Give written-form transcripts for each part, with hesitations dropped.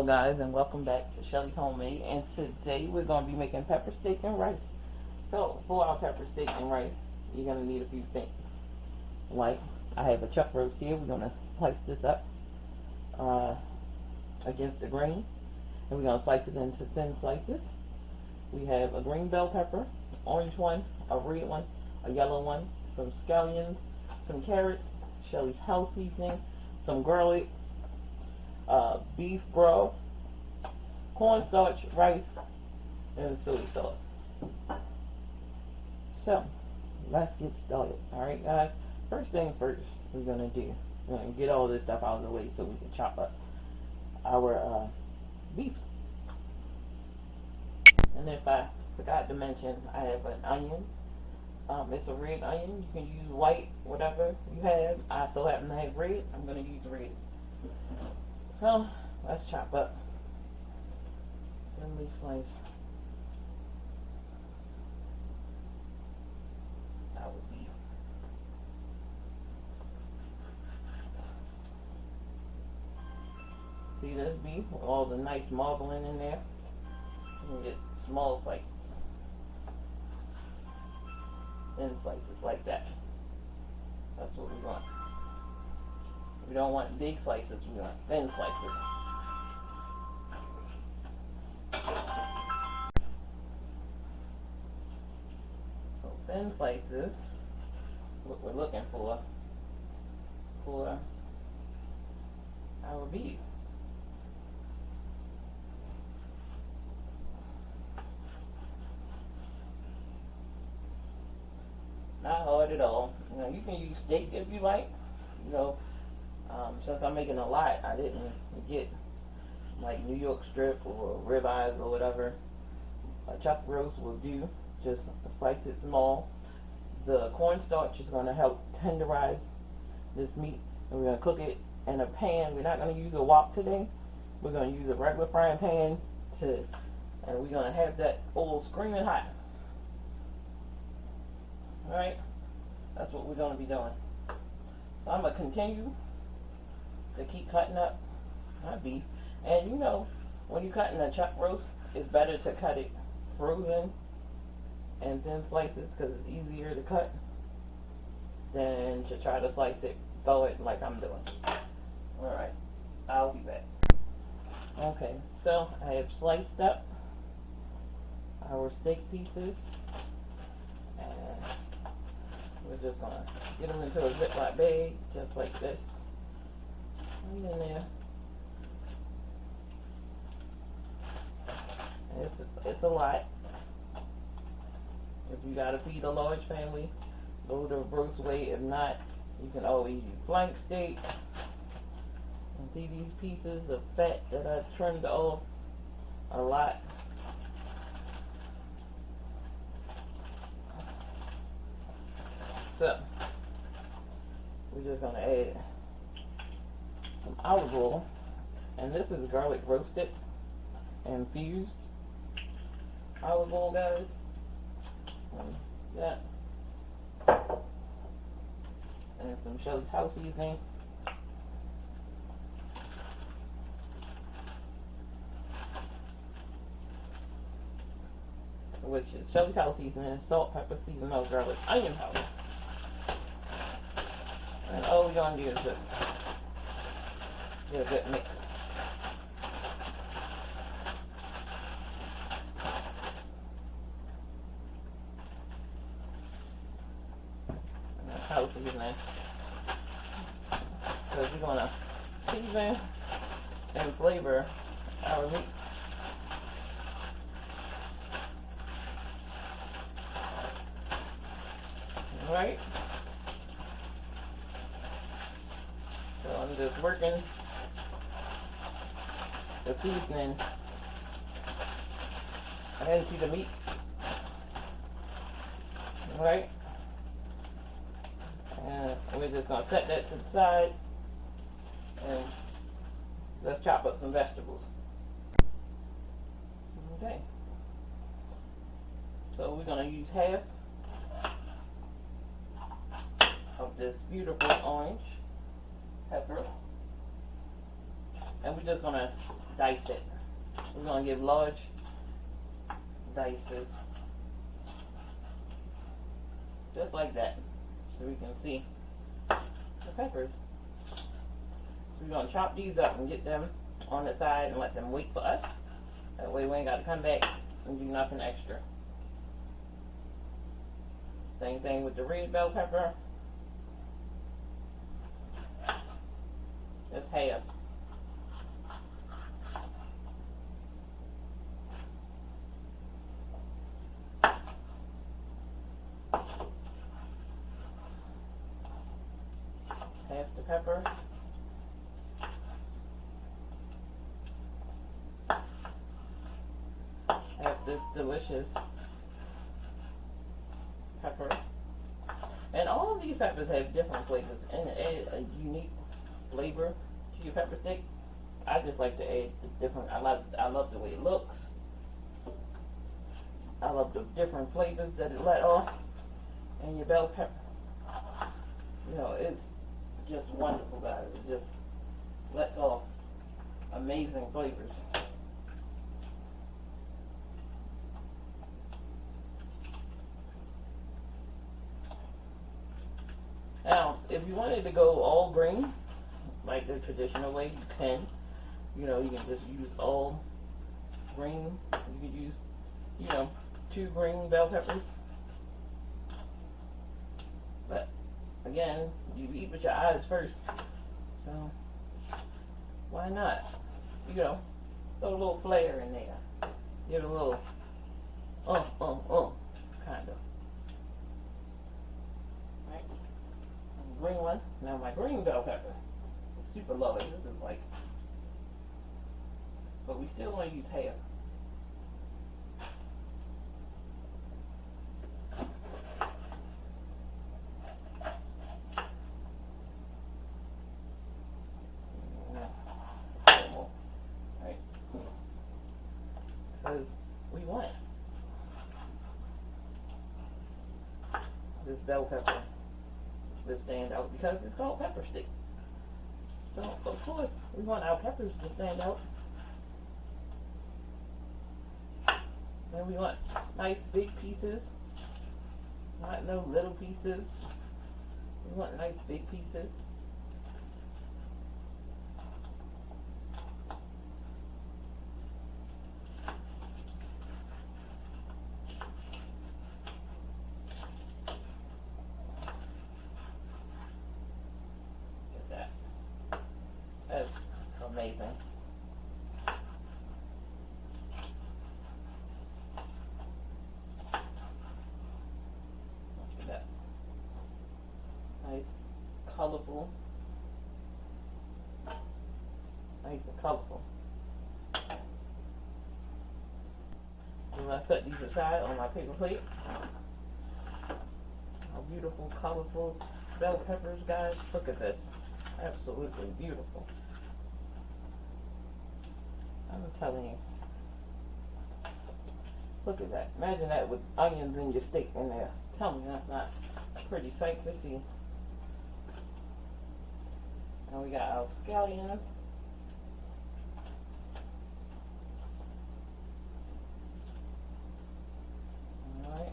Hello guys, and welcome back to Shelly's Homemade, and today we're going to be making pepper steak and rice. So for our pepper steak and rice, you're going to need a few things. Like, I have a chuck roast here. We're going to slice this up against the grain, and we're going to slice it into thin slices. We have a green bell pepper, orange one, a red one, a yellow one, some scallions, some carrots, Shelly's house seasoning, some garlic, beef broth, cornstarch, rice, and soy sauce. So, let's get started. Alright guys, first thing first, we're going to get all this stuff out of the way so we can chop up our beef. And if I forgot to mention, I have an onion. It's a red onion. You can use white, whatever you have. I so happen to have red. I'm going to use red. So, let's chop up. Thinly slice our beef. See this beef with all the nice marbling in there? You can get small slices. Thin slices like that. That's what we want. We don't want big slices, we want thin slices. So thin slices, what we're looking for our beef. Not hard at all. You know, you can use steak if you like. You know, since I'm making a lot, I didn't get like New York strip or ribeyes or whatever. A chuck roast will do. Just slice it small. The cornstarch is going to help tenderize this meat, and we're going to cook it in a pan. We're not going to use a wok today. We're going to use a regular frying pan and we're going to have that oil screaming hot. Alright, that's what we're going to be doing. So I'm going to continue to keep cutting up my beef. And you know, when you're cutting a chuck roast, it's better to cut it frozen and thin slices because it's easier to cut than to try to slice it, throw it like I'm doing. Alright, I'll be back. Okay, so I have sliced up our steak pieces. We're just going to get them into a Ziploc bag, just like this. And in there. It's a lot. If you got to feed a large family, go the roast way. If not, you can always use flank steak. And see these pieces of fat that I trimmed off? A lot. So, we're just going to add some olive oil, and this is garlic roasted, infused olive oil, guys. That, and some Shelly's house seasoning, which is Shelly's house seasoning, salt, pepper, seasonal, garlic, onion powder. And all we're going to do is just get a good mix. And that's how it's seasoning. Because we're going to season and flavor our meat. Alright? So I'm just working the seasoning into the meat. Alright? And we're just going to set that to the side. And let's chop up some vegetables. Okay. So we're going to use half of this beautiful orange pepper. And we're just going to dice it. We're going to give large dices, just like that, so we can see the peppers. So we're going to chop these up and get them on the side and let them wait for us. That way we ain't got to come back and do nothing extra. Same thing with the red bell pepper. Just half. Half the pepper. Half this delicious pepper. And all of these peppers have different flavors and add a unique flavor to your pepper steak. I just like to add the different. I love the way it looks. I love the different flavors that it let off. And your bell pepper, you know, it's just wonderful, guys. It just lets off amazing flavors. Now, if you wanted to go all green, like the traditional way, you can. You know, you can just use all green. You could use, you know, 2 green bell peppers. But, again, you eat with your eyes first. So, why not? You know, throw a little flair in there. Get a little, kind of. Right? Green one. Now my green bell pepper is super low. This is like, but we still want to use half. Right? Because we want this bell pepper to stand out because it's called pepper stick. So, of course, we want our peppers to stand out. And we want nice big pieces, not no little pieces. We want nice big pieces. That's amazing. Look at that. Nice, colorful. Nice and colorful. I'm going to set these aside on my paper plate. How beautiful, colorful bell peppers, guys. Look at this. Absolutely beautiful. I'm telling you. Look at that. Imagine that with onions in your steak in there. Tell me that's not a pretty sight to see. And we got our scallions. Alright.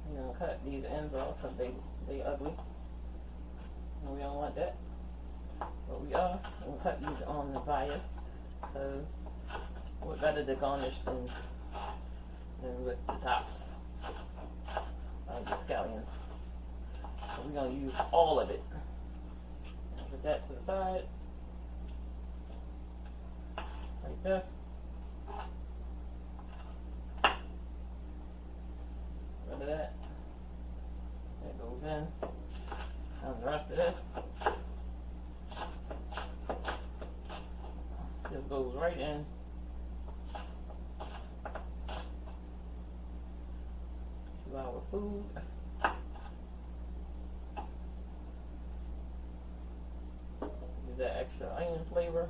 We're going to cut these ends off because they ugly. And we don't want that. But we are going to cut these on the fire because we're better to garnish than with the tops of the scallions. So we're going to use all of it. Put that to the side. Like this. Rid of that. That goes in. And the rest of this just goes right in. To our food. Use that extra onion flavor.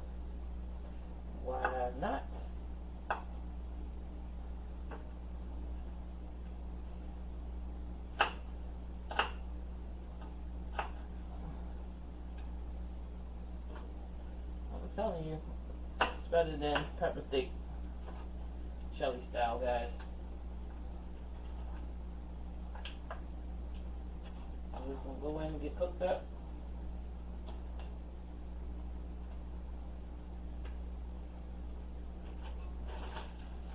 Why not? I'm telling you, better than pepper steak, Shelly style, guys. I'm just gonna go in and get cooked up.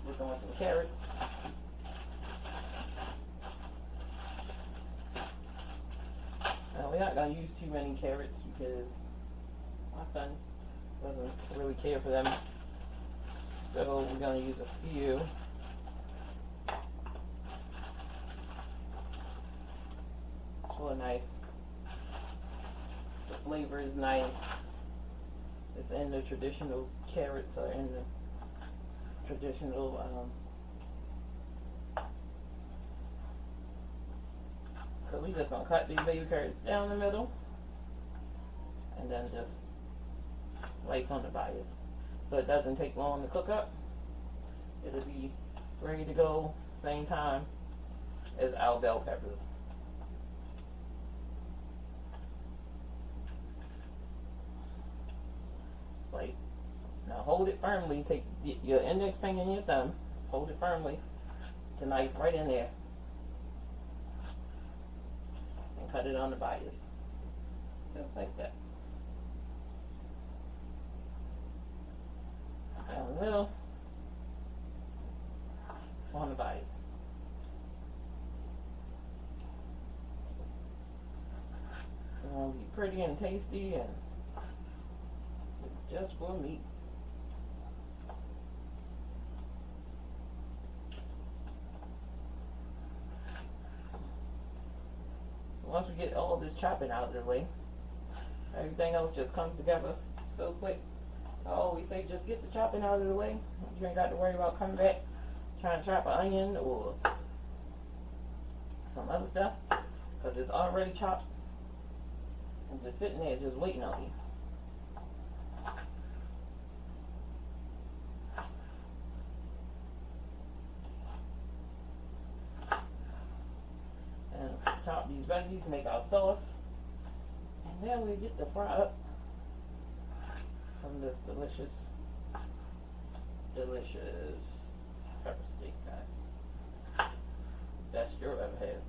Working on some carrots. Now we're not gonna use too many carrots because my son doesn't really care for them. So we're gonna use a few. It's really nice. The flavor is nice. It's in the traditional carrots or in the traditional so we just gonna cut these baby carrots down the middle and then just slice on the bias so it doesn't take long to cook up. It'll be ready to go same time as our bell peppers. Slice. Now hold it firmly. Take your index finger and your thumb. Hold it firmly. The knife right in there. And cut it on the bias. Just like that. Down the middle. On the bias. It's going to be pretty and tasty and just for meat. Once we get all this chopping out of the way, everything else just comes together so quick. I always say just get the chopping out of the way. You ain't got to worry about coming back trying to chop an onion or some other stuff because it's already chopped and just sitting there just waiting on you. Chop these veggies, make our sauce, and then we get to fry up from this delicious pepper steak, guys. Best you ever had.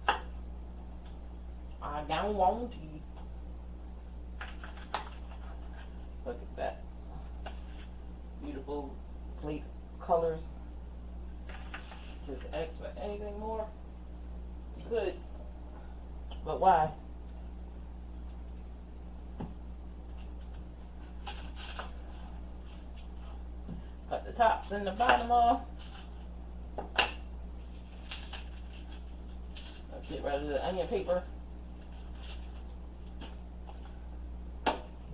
I don't want to. Look at that. Beautiful plate colors. Just ask for anything more. You could. But why? Cut the tops and the bottom off. Let's get rid of the onion paper.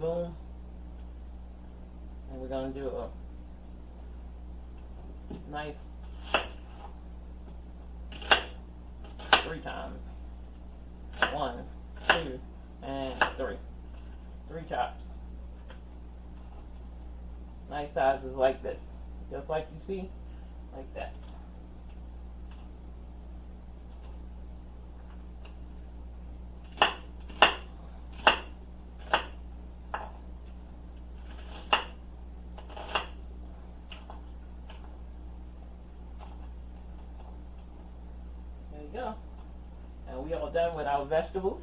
Boom. And we're going to do a nice 3 times. 1, 2, and 3. 3 chops. Nice sizes like this. Just like you see, like that. There you go. And we all done with our vegetables.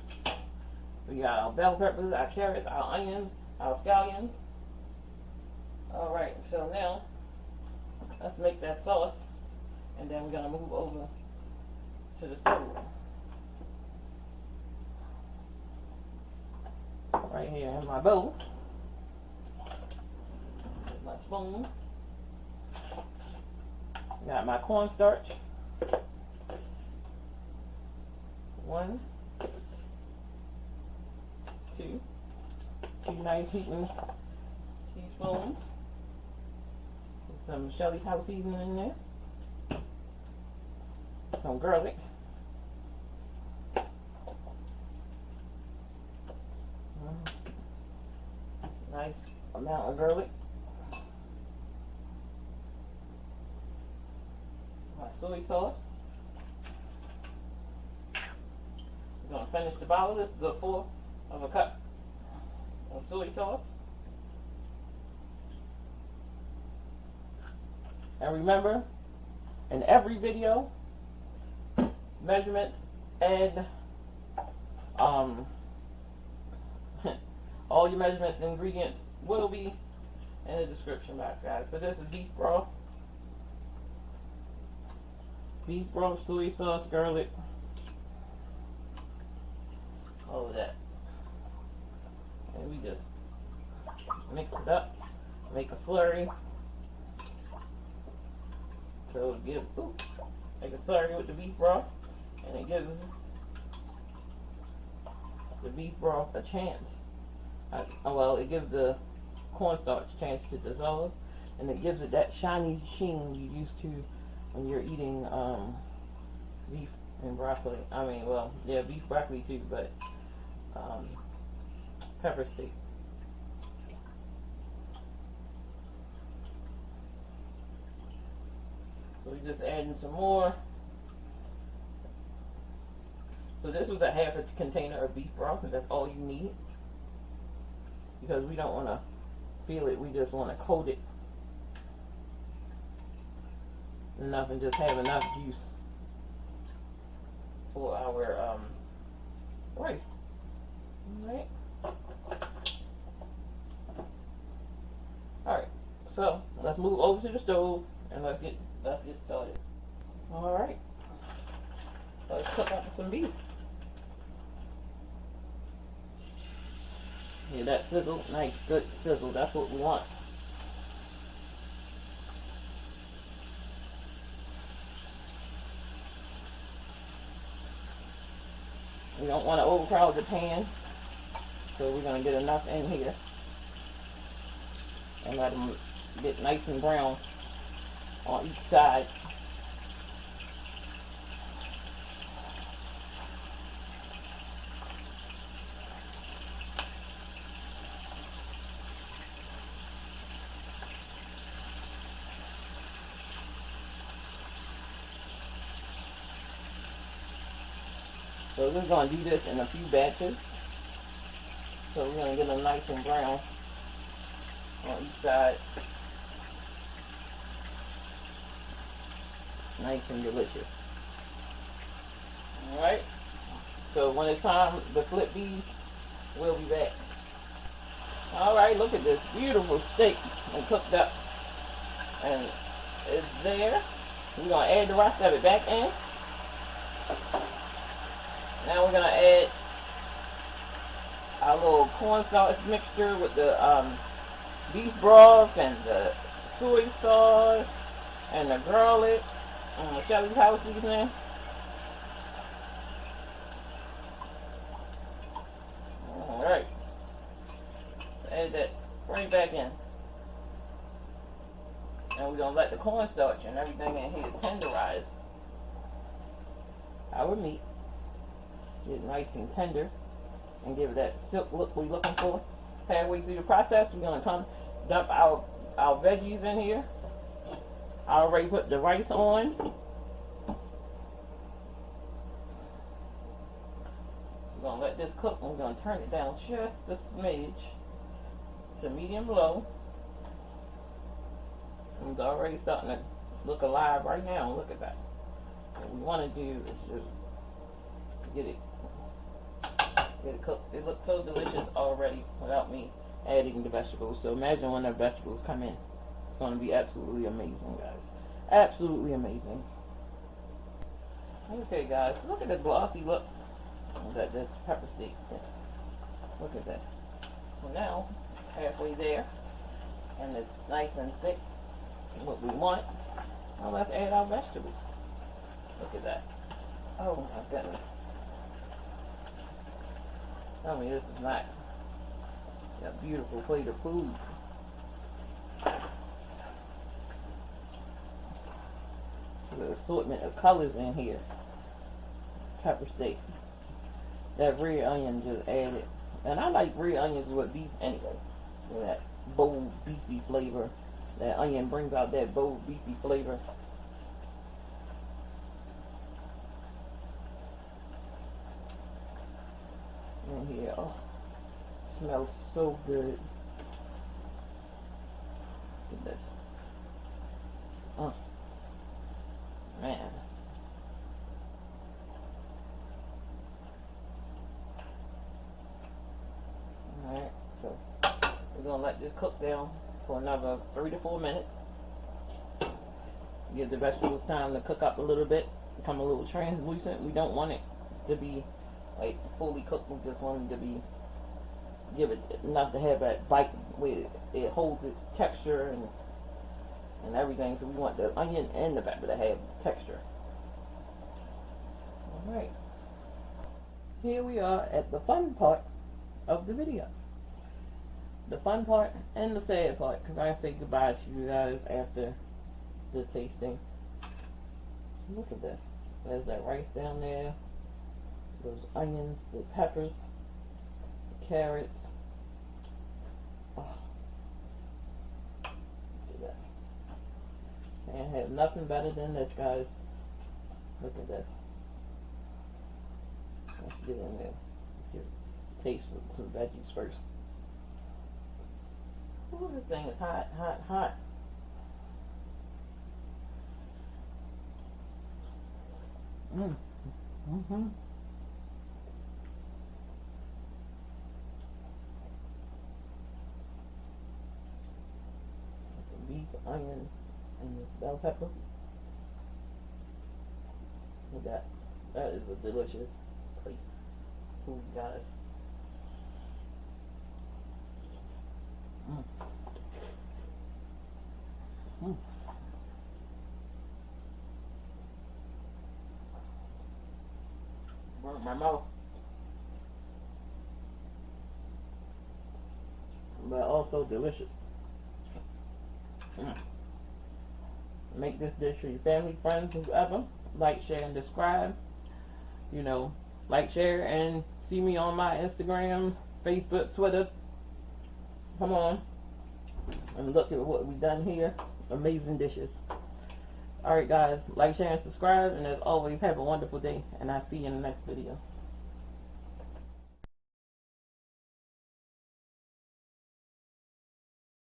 We got our bell peppers, our carrots, our onions, our scallions. Alright, so now let's make that sauce and then we're going to move over to the stove. Right here in my bowl. With my spoon. Got my cornstarch. 1, 2 nice heaping teaspoons. Some Shelly's house seasoning in there. Some garlic. Nice amount of garlic. My soy sauce. We're going to finish the bottle. This is a 4 of a cup of soy sauce. And remember, in every video, measurements and all your measurements and ingredients will be in the description box, guys. So this is beef broth, soy sauce, garlic, all of that. And we just mix it up, make a slurry. So give, make a slurry with the beef broth, and it gives the beef broth a chance. Well, it gives the cornstarch a chance to dissolve, and it gives it that shiny sheen you used to when you're eating beef and broccoli. I mean, well, yeah, beef broccoli too, but pepper steak. So we're just adding some more. So this was a half a container of beef broth, and that's all you need. Because we don't want to feel it, we just want to coat it enough and just have enough juice for our rice. Alright. Alright, so let's move over to the stove and let's get started. Alright. Let's cook up some beef. Yeah, that sizzle, nice good sizzle, that's what we want. We don't want to overcrowd the pan, so we're going to get enough in here and let them get nice and brown on each side. So we're going to do this in a few batches. So we're going to get them nice and brown on each side. Nice and delicious. Alright. So when it's time to flip these, we'll be back. Alright, look at this beautiful steak and cooked up. And it's there. We're going to add the rest of it back in. Now we're going to add our little cornstarch mixture with the beef broth and the soy sauce and the garlic and the Shelly's house seasoning. Alright. Add that right back in. And we're going to let the cornstarch and everything in here tenderize our meat. Get nice and tender and give it that silk look we're looking for. Halfway through the process, we're going to come dump our veggies in here. I already put the rice on. We're going to let this cook, and we're going to turn it down just a smidge to medium low. And it's already starting to look alive right now. Look at that. What we want to do is just get it cooked. It looks so delicious already without me adding the vegetables. So imagine when the vegetables come in. It's going to be absolutely amazing, guys. Absolutely amazing. Okay, guys. Look at the glossy look that this pepper steak is. Look at this. So now, halfway there, and it's nice and thick, what we want. Now let's add our vegetables. Look at that. Oh my goodness. Tell me this is not a beautiful plate of food. The assortment of colors in here. Pepper steak. That red onion just added. And I like red onions with beef anyway. With that bold beefy flavor. That onion brings out that bold beefy flavor. In here, oh, smells so good. Look at this. going to let this cook down for another 3 to 4 minutes. Give the vegetables time to cook up a little bit, become a little translucent. We don't want it to be like fully cooked. We just want it to be, give it enough to have that bite where it holds its texture and everything. So we want the onion and the pepper to have texture. Alright. Here we are at the fun part of the video. The fun part and the sad part, because I say goodbye to you guys after the tasting. So look at this. There's that rice down there, those onions, the peppers, the carrots. Oh. Look at that. Can't have nothing better than this, guys. Look at this. Let's get in there. Let's get a taste with some veggies first. Ooh, this thing is hot, hot, hot. Mm-hmm. Some beef, onion, and this bell pepper. Look at that. That is a delicious plate. Food, guys. Burnt my mouth. But also delicious. Make this dish for your family, friends, whoever. Like, share, and subscribe. You know, like, share, and see me on my Instagram, Facebook, Twitter. Come on. And look at what we've done here. Amazing dishes. Alright guys, like, share, and subscribe. And as always, have a wonderful day. And I'll see you in the next video.